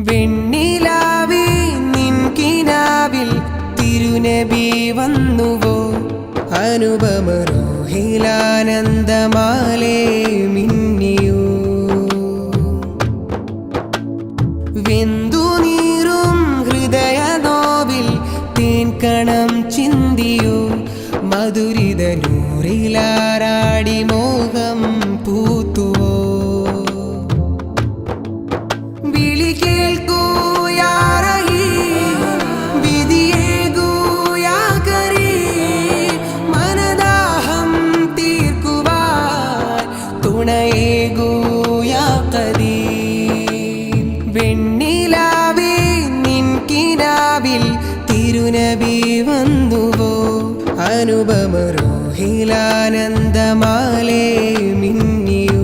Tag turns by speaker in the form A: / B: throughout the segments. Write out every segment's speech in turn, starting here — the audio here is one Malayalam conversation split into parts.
A: വെണ്ണിലാവേ നിൻ കിനാവിൽ തിരുനബി വന്നുവോ അനുപമരോഹിലാനന്ദമാലേ മിന്നിയോ വെന്തു നീറും ഹൃദയ നോവിൽ തേൻകണം ചിന്തിയോ മധുരിത നൂറിലാറാടി മോഹം പൂത്തുവോ വിളി കേൾക്കൂ യാ റഹീം വിധിയേകൂ യാ കരീം മനദാഹം തീർക്കുവാൻ തുണയേകൂ യാ ഖദീം വെണ്ണിലാവേ നിൻ കിനാവിൽ തിരുനബി വന്നുവോ അനുപമരോഹിലാനന്ദമാലേ മിന്നിയോ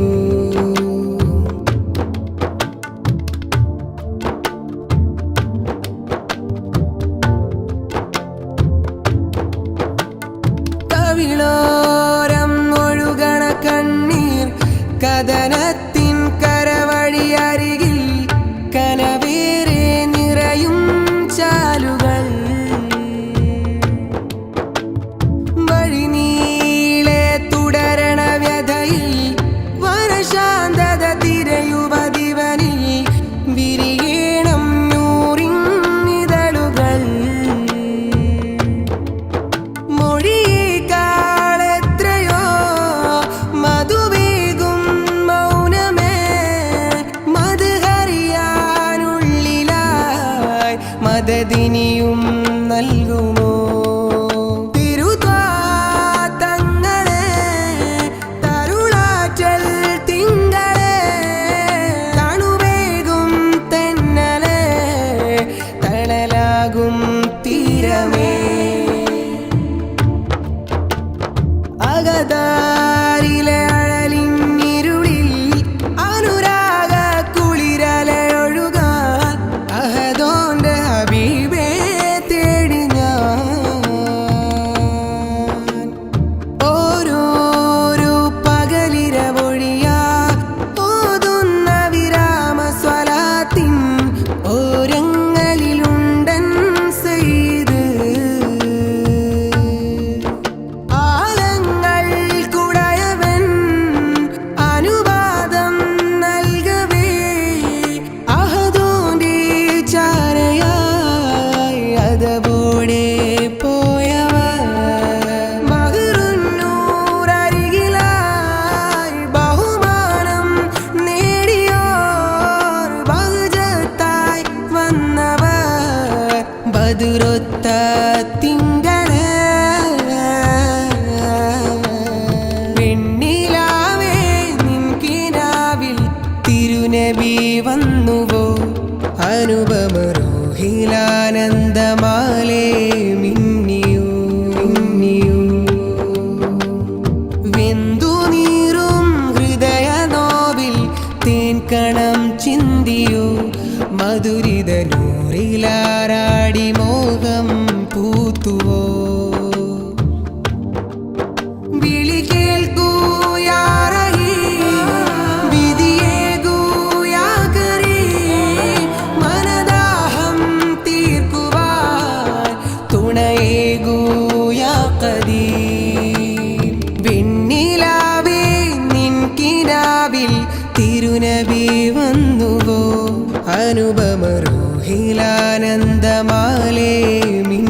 A: കവിളോരം ഒഴുകണ കണ്ണീർ കഥനത്തിൻ കരവഴി അരികിൽ കനവേറെ നിറയും ചാലുകൾ വഴിനീളെ തുടരണ വ്യഥയിൽ വനശാന്തത തിരയുപതിവനിൽ വിരിയേണം നൂറിന്നിതളുകൾ മൊഴിയേക്കാളെത്രയോ മധുവേകും മൗനമേ മധുഹറിയാനുള്ളിലായി മദദിനിയും നൽകുമോ അകതാരിലെ അഴലിന്നിരുളിൽ അനുരാഗ കുളിരലയൊഴുകാൻ അഹദോന്റെ ഹബീബേ തേടി ഞാൻ ഓരോരോ പകലിരവൊഴിയാ ഓതുന്ന വിരാമ സ്വലാത്തിൻ ഓരങ്ങളിലുണ്ടൻ സയ്യിദ് ബദുരൊത്ത തിങ്കളേ വെണ്ണിലാവേ നിൻ കിനാവിൽ തിരുനബി വന്നുവോ അനുപമരോഹിലാനന്ദമാലേ മിന്നിയോ മിന്നിയോ വെന്തു നീറും ഹൃദയ നോവിൽ തേൻകണം ചിന്തിയോ മധുരിത നൂറിലാറാടി മോഹം പൂത്തുവോ വിളി കേൾക്കൂ യാ റഹീം വിധിയേകൂ യാ കരീം മനദാഹം തീർക്കുവാൻ തുണയേകൂ യാ ഖദീം വെണ്ണിലാവേ നിൻ കിനാവിൽ തിരുനബി വന്നുവോ അനുപമരോഹിലാനന്ദമാലേ മിന്നിയോ